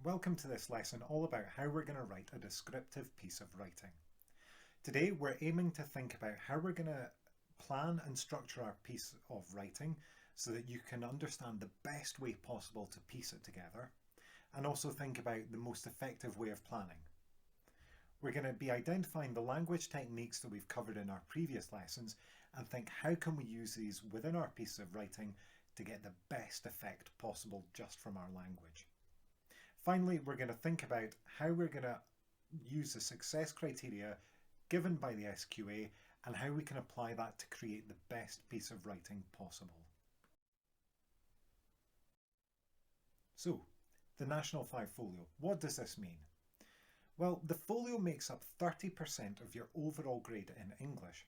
Welcome to this lesson all about how we're going to write a descriptive piece of writing. Today we're aiming to think about how we're going to plan and structure our piece of writing so that you can understand the best way possible to piece it together, and also think about the most effective way of planning. We're going to be identifying the language techniques that we've covered in our previous lessons and think how can we use these within our piece of writing to get the best effect possible just from our language. Finally, we're going to think about how we're going to use the success criteria given by the SQA and how we can apply that to create the best piece of writing possible. So, the National 5 Folio. What does this mean? Well, the folio makes up 30% of your overall grade in English,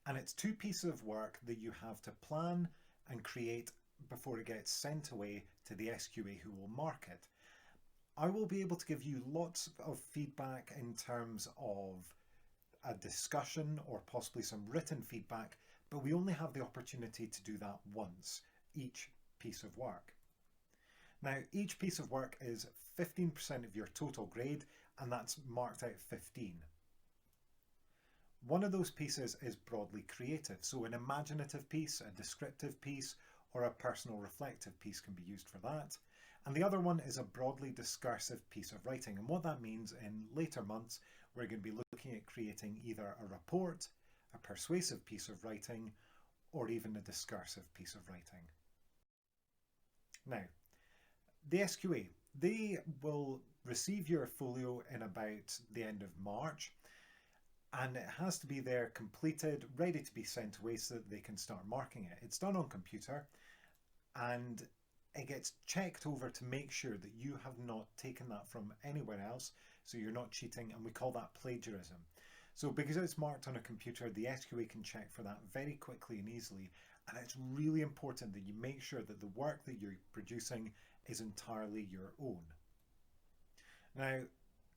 and it's two pieces of work that you have to plan and create before it gets sent away to the SQA who will mark it. I will be able to give you lots of feedback in terms of a discussion or possibly some written feedback, but we only have the opportunity to do that once, each piece of work. Now, each piece of work is 15% of your total grade, and that's marked out 15. One of those pieces is broadly creative, so an imaginative piece, a descriptive piece, or a personal reflective piece can be used for that. And the other one is a broadly discursive piece of writing. And what that means in later months, we're going to be looking at creating either a report, a persuasive piece of writing, or even a discursive piece of writing. Now, the SQA, they will receive your folio in about the end of March, and it has to be there completed, ready to be sent away so that they can start marking it. It's done on computer, and it gets checked over to make sure that you have not taken that from anywhere else, so you're not cheating, and we call that plagiarism. So because it's marked on a computer, the SQA can check for that very quickly and easily, and it's really important that you make sure that the work that you're producing is entirely your own. Now,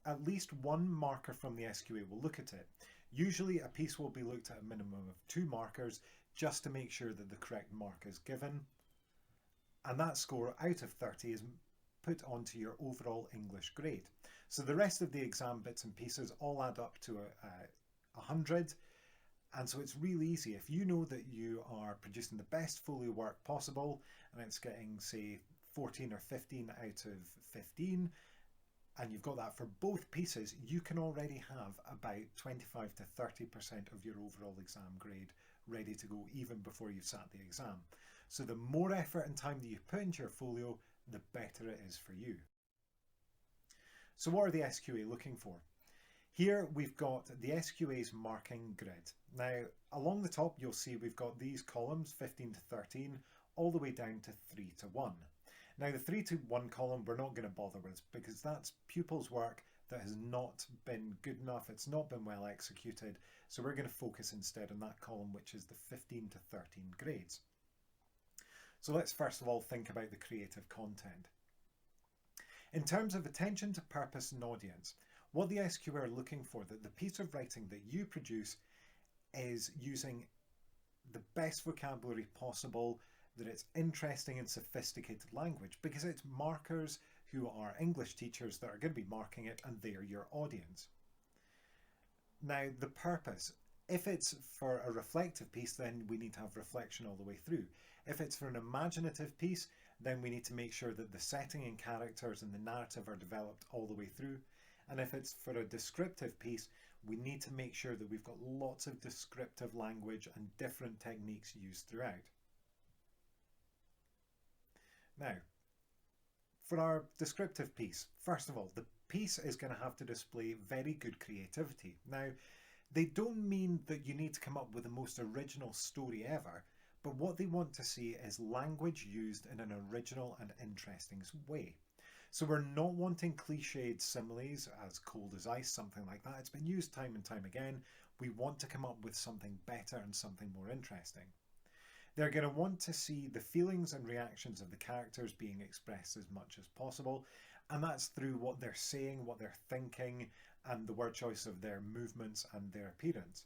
at least one marker from the SQA will look at it. Usually a piece will be looked at a minimum of 2 markers just to make sure that the correct mark is given. And that score out of 30 is put onto your overall English grade. So the rest of the exam bits and pieces all add up to 100. And so it's really easy. If you know that you are producing the best folio work possible and it's getting, say, 14 or 15 out of 15, and you've got that for both pieces, you can already have about 25 to 30% of your overall exam grade ready to go even before you've sat the exam. So the more effort and time that you put into your folio, the better it is for you. So what are the SQA looking for? Here we've got the SQA's marking grid. Now along the top you'll see we've got these columns 15 to 13 all the way down to 3 to 1. Now the 3 to 1 column we're not going to bother with because that's pupils' work that has not been good enough, it's not been well executed, so we're going to focus instead on that column which is the 15 to 13 grades. So let's first of all think about the creative content. In terms of attention to purpose and audience, what the SQA are looking for, that the piece of writing that you produce is using the best vocabulary possible, that it's interesting and sophisticated language, because it's markers who are English teachers that are going to be marking it, and they're your audience. Now, the purpose. If it's for a reflective piece, then we need to have reflection all the way through. If it's for an imaginative piece, then we need to make sure that the setting and characters and the narrative are developed all the way through. And if it's for a descriptive piece, we need to make sure that we've got lots of descriptive language and different techniques used throughout. Now, for our descriptive piece, first of all, the piece is going to have to display very good creativity. Now, they don't mean that you need to come up with the most original story ever, but what they want to see is language used in an original and interesting way. So we're not wanting cliched similes as cold as ice, something like that. It's been used time and time again. We want to come up with something better and something more interesting. They're going to want to see the feelings and reactions of the characters being expressed as much as possible, and that's through what they're saying, what they're thinking, and the word choice of their movements and their appearance.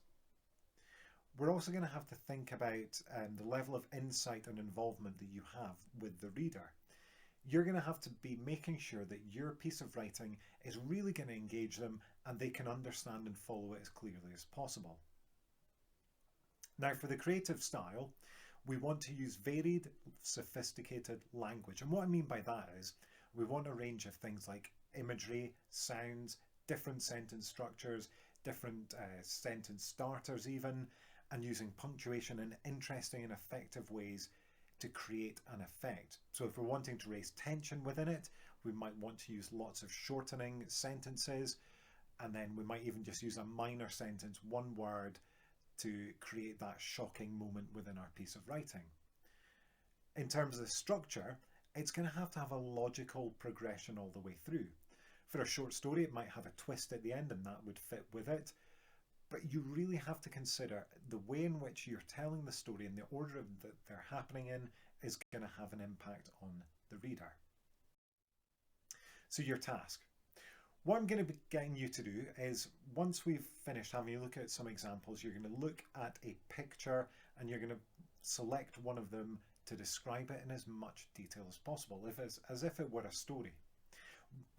We're also going to have to think about the level of insight and involvement that you have with the reader. you're going to have to be making sure that your piece of writing is really going to engage them and they can understand and follow it as clearly as possible. Now, for the creative style, we want to use varied, sophisticated language. And what I mean by that is we want a range of things like imagery, sounds, different sentence structures, different sentence starters even, and using punctuation in interesting and effective ways to create an effect. So if we're wanting to raise tension within it, we might want to use lots of shortening sentences, and then we might even just use a minor sentence, one word, to create that shocking moment within our piece of writing. In terms of the structure, it's going to have a logical progression all the way through. For a short story, it might have a twist at the end and that would fit with it. But you really have to consider the way in which you're telling the story and the order that they're happening in is going to have an impact on the reader. So your task. What I'm going to be getting you to do is, once we've finished having a look at some examples, you're going to look at a picture and you're going to select one of them to describe it in as much detail as possible, as if it were a story.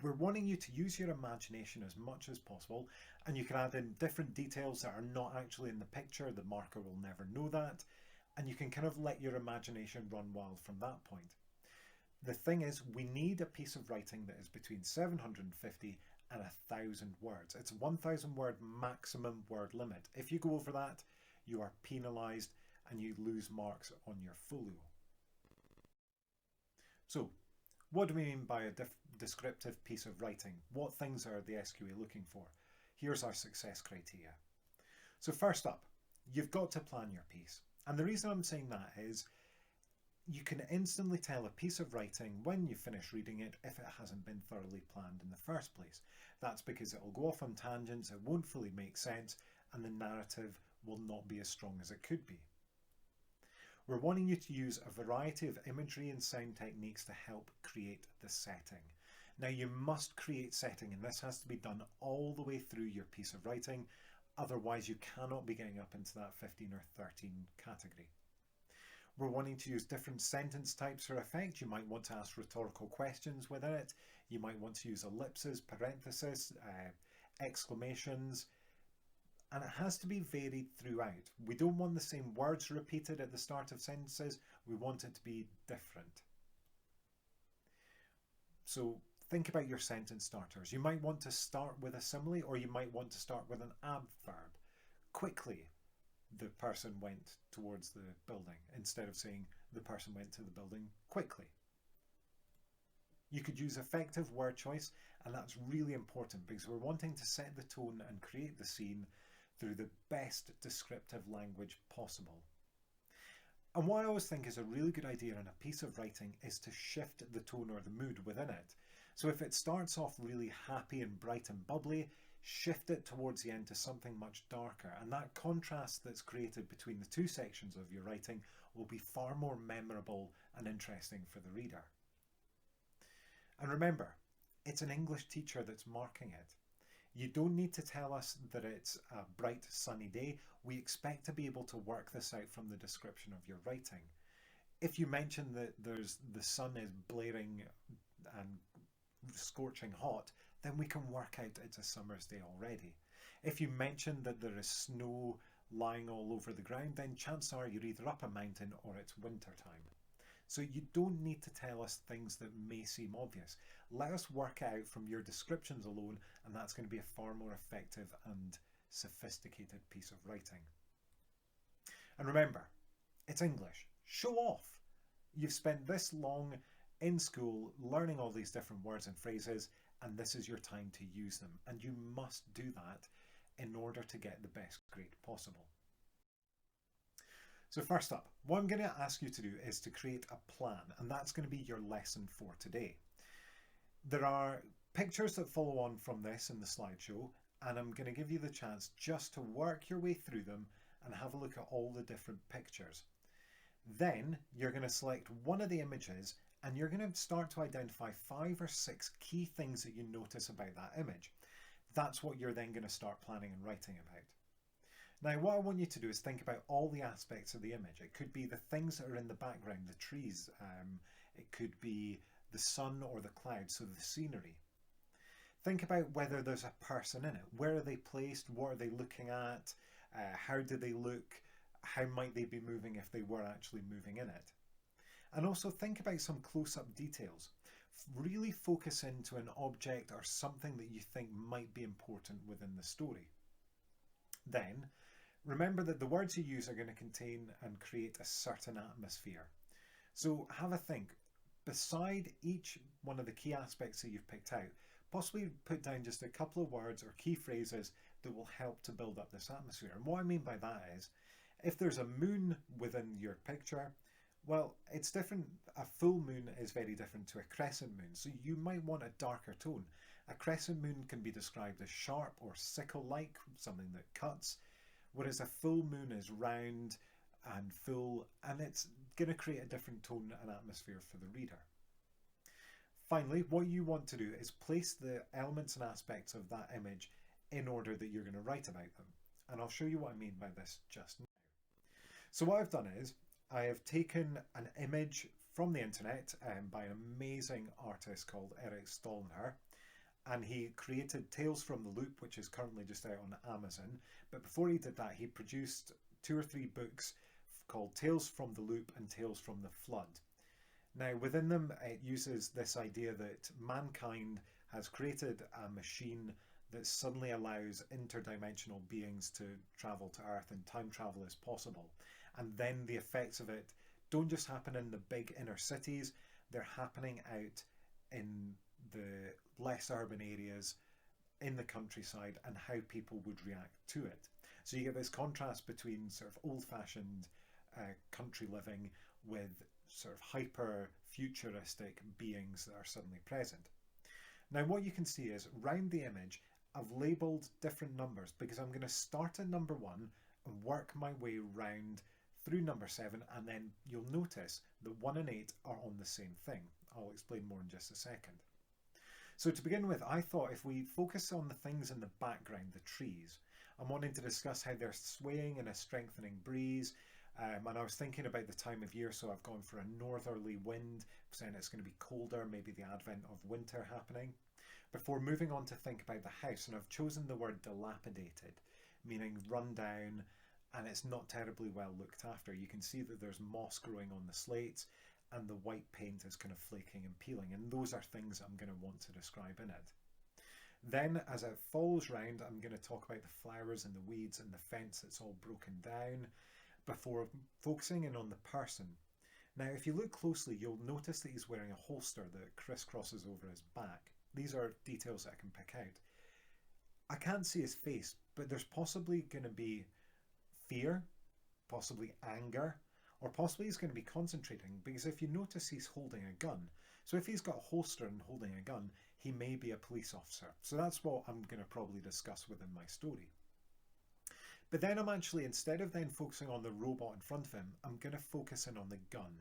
We're wanting you to use your imagination as much as possible, and you can add in different details that are not actually in the picture. The marker will never know that, and you can kind of let your imagination run wild from that point. The thing is, we need a piece of writing that is between 750 and 1,000 words. It's a 1,000 word maximum word limit. If you go over that, you are penalised and you lose marks on your folio. So, what do we mean by a descriptive piece of writing? What things are the SQA looking for? Here's our success criteria. So first up, you've got to plan your piece. And the reason I'm saying that is you can instantly tell a piece of writing when you finish reading it if it hasn't been thoroughly planned in the first place. That's because it will go off on tangents, it won't fully make sense, and the narrative will not be as strong as it could be. We're wanting you to use a variety of imagery and sound techniques to help create the setting. Now, you must create setting, and this has to be done all the way through your piece of writing. Otherwise, you cannot be getting up into that 15 or 13 category. We're wanting to use different sentence types for effect. You might want to ask rhetorical questions within it. You might want to use ellipses, parentheses, exclamations, and it has to be varied throughout. We don't want the same words repeated at the start of sentences. We want it to be different. So think about your sentence starters. You might want to start with a simile, or you might want to start with an adverb. Quickly, the person went towards the building, instead of saying the person went to the building quickly. You could use effective word choice, and that's really important because we're wanting to set the tone and create the scene through the best descriptive language possible. And what I always think is a really good idea in a piece of writing is to shift the tone or the mood within it. So if it starts off really happy and bright and bubbly, shift it towards the end to something much darker, and that contrast that's created between the two sections of your writing will be far more memorable and interesting for the reader. And remember, it's an English teacher that's marking it. You don't need to tell us that it's a bright sunny day. We expect to be able to work this out from the description of your writing. If you mention that the sun is blaring and scorching hot, then we can work out it's a summer's day already. If you mention that there is snow lying all over the ground, then chances are you're either up a mountain or it's winter time. So you don't need to tell us things that may seem obvious. Let us work it out from your descriptions alone, and that's going to be a far more effective and sophisticated piece of writing. And remember, it's English. Show off. You've spent this long in school learning all these different words and phrases, and this is your time to use them. And you must do that in order to get the best grade possible. So first up, what I'm going to ask you to do is to create a plan, and that's going to be your lesson for today. There are pictures that follow on from this in the slideshow, and I'm going to give you the chance just to work your way through them and have a look at all the different pictures. Then you're going to select one of the images and you're going to start to identify 5 or 6 key things that you notice about that image. That's what you're then going to start planning and writing about. Now, what I want you to do is think about all the aspects of the image. It could be the things that are in the background, the trees. It could be the sun or the clouds, so the scenery. Think about whether there's a person in it. Where are they placed? What are they looking at? How do they look? How might they be moving if they were actually moving in it? And also think about some close-up details. Really focus into an object or something that you think might be important within the story. Then, remember that the words you use are going to contain and create a certain atmosphere. So have a think. Beside each one of the key aspects that you've picked out, possibly put down just a couple of words or key phrases that will help to build up this atmosphere. And what I mean by that is, if there's a moon within your picture, well, it's different. A full moon is very different to a crescent moon. So you might want a darker tone. A crescent moon can be described as sharp or sickle-like, something that cuts, whereas a full moon is round and full, and it's going to create a different tone and atmosphere for the reader. Finally, what you want to do is place the elements and aspects of that image in order that you're going to write about them. And I'll show you what I mean by this just now. So what I've done is, I have taken an image from the internet by an amazing artist called Eric Stollenher, and he created Tales from the Loop, which is currently just out on Amazon. But before he did that, he produced 2 or 3 books called Tales from the Loop and Tales from the Flood. Now, within them, it uses this idea that mankind has created a machine that suddenly allows interdimensional beings to travel to Earth, and time travel is possible. And then the effects of it don't just happen in the big inner cities, they're happening out in the less urban areas, in the countryside, and how people would react to it. So you get this contrast between sort of old-fashioned country living with sort of hyper futuristic beings that are suddenly present. Now what you can see is, round the image, I've labelled different numbers because I'm going to start at number 1 and work my way round through number 7, and then you'll notice that 1 and 8 are on the same thing. I'll explain more in just a second. So to begin with, I thought if we focus on the things in the background, the trees, I'm wanting to discuss how they're swaying in a strengthening breeze, and I was thinking about the time of year, so I've gone for a northerly wind, saying it's going to be colder, maybe the advent of winter happening, before moving on to think about the house. And I've chosen the word dilapidated, meaning run down, and it's not terribly well looked after. You can see that there's moss growing on the slates, and the white paint is kind of flaking and peeling, and those are things I'm going to want to describe in it. Then, as it follows round, I'm going to talk about the flowers and the weeds and the fence that's all broken down, before focusing in on the person. Now, if you look closely, you'll notice that he's wearing a holster that crisscrosses over his back. These are details that I can pick out. I can't see his face, but there's possibly going to be fear, possibly anger, or possibly he's going to be concentrating, because if you notice, he's holding a gun. So if he's got a holster and holding a gun, he may be a police officer. So that's what I'm going to probably discuss within my story. But then I'm actually, instead of then focusing on the robot in front of him, I'm going to focus in on the gun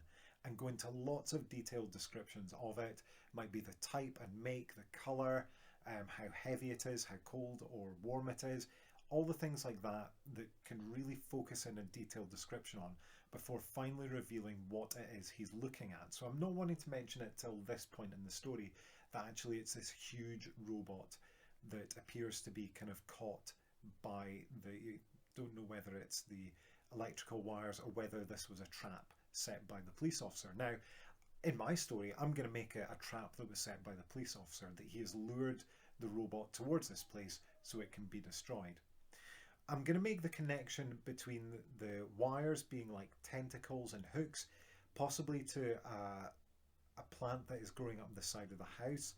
and go into lots of detailed descriptions of it. Might be the type and make, the colour, how heavy it is, how cold or warm it is, all the things like that that can really focus in a detailed description on before finally revealing what it is he's looking at. So I'm not wanting to mention it till this point in the story, that actually it's this huge robot that appears to be kind of caught by the, don't know whether it's the electrical wires or whether this was a trap set by the police officer. Now, in my story, I'm going to make it a trap that was set by the police officer, that he has lured the robot towards this place so it can be destroyed. I'm going to make the connection between the wires being like tentacles and hooks, possibly to a plant that is growing up the side of the house,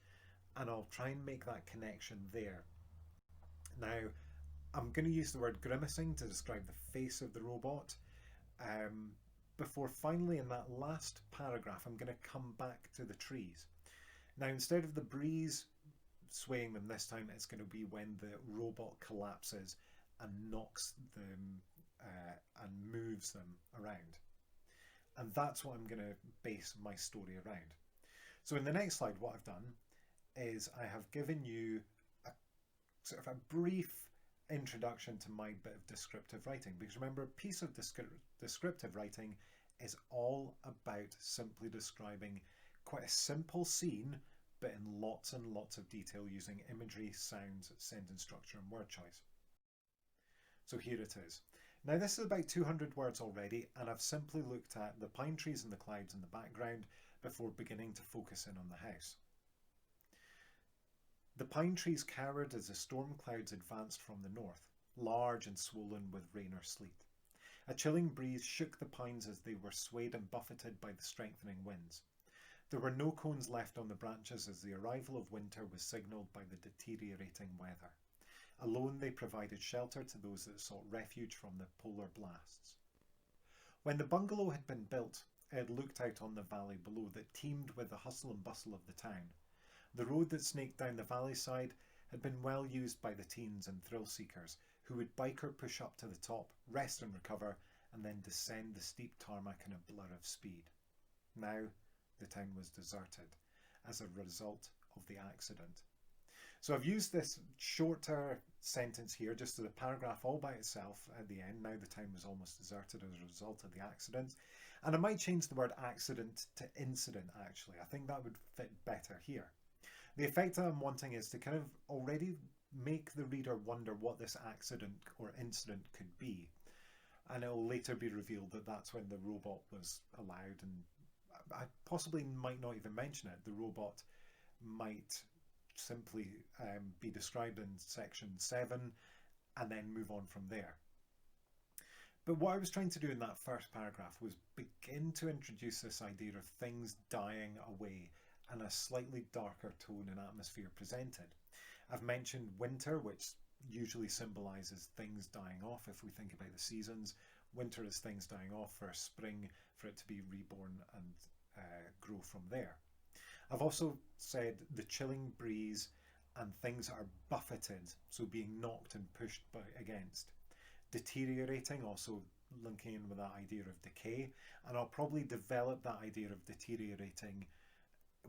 and I'll try and make that connection there. Now, I'm going to use the word grimacing to describe the face of the robot, before finally in that last paragraph I'm going to come back to the trees. Now, instead of the breeze swaying them this time, it's going to be when the robot collapses and knocks them and moves them around. And that's what I'm going to base my story around. So in the next slide, what I've done is I have given you a sort of a brief introduction to my bit of descriptive writing, because remember, a piece of descriptive writing is all about simply describing quite a simple scene, but in lots and lots of detail using imagery, sounds, sentence structure, and word choice. So here it is. Now this is about 200 words already, and I've simply looked at the pine trees and the clouds in the background before beginning to focus in on the house. The pine trees cowered as the storm clouds advanced from the north, large and swollen with rain or sleet. A chilling breeze shook the pines as they were swayed and buffeted by the strengthening winds. There were no cones left on the branches as the arrival of winter was signalled by the deteriorating weather. Alone they provided shelter to those that sought refuge from the polar blasts. When the bungalow had been built, Ed looked out on the valley below that teemed with the hustle and bustle of the town. The road that snaked down the valley side had been well used by the teens and thrill seekers, who would bike or push up to the top, rest and recover, and then descend the steep tarmac in a blur of speed. Now the town was deserted as a result of the accident. So I've used this shorter sentence here, just as a paragraph all by itself at the end. Now the town was almost deserted as a result of the accident. And I might change the word accident to incident, actually. I think that would fit better here. The effect that I'm wanting is to kind of already make the reader wonder what this accident or incident could be. And it will later be revealed that that's when the robot was allowed, and I possibly might not even mention it. The robot might simply be described in section 7 and then move on from there. But what I was trying to do in that first paragraph was begin to introduce this idea of things dying away and a slightly darker tone and atmosphere presented. I've mentioned winter, which usually symbolises things dying off. If we think about the seasons, winter is things dying off, for spring for it to be reborn and grow from there. I've also said the chilling breeze and things are buffeted, so being knocked and pushed against. Deteriorating, also linking in with that idea of decay, and I'll probably develop that idea of deteriorating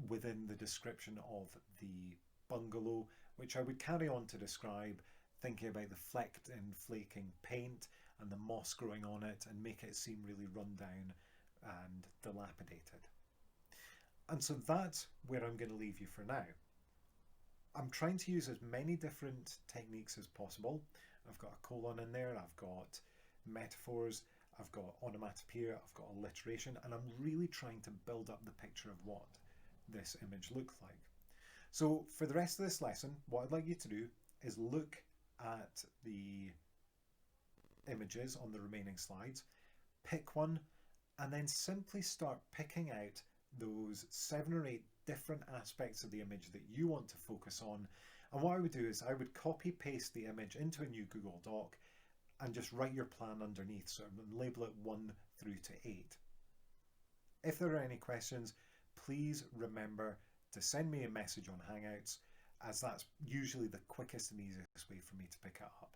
within the description of the bungalow, which I would carry on to describe, thinking about the flecked and flaking paint and the moss growing on it, and make it seem really run down and dilapidated. And so that's where I'm going to leave you for now. I'm trying to use as many different techniques as possible. I've got a colon in there, I've got metaphors, I've got onomatopoeia, I've got alliteration, and I'm really trying to build up the picture of what this image looks like. So for the rest of this lesson, what I'd like you to do is look at the images on the remaining slides, pick one, and then simply start picking out those 7 or 8 different aspects of the image that you want to focus on. And what I would do is I would copy paste the image into a new Google Doc and just write your plan underneath, so label it 1 through to 8. If there are any questions, please remember to send me a message on Hangouts, as that's usually the quickest and easiest way for me to pick it up.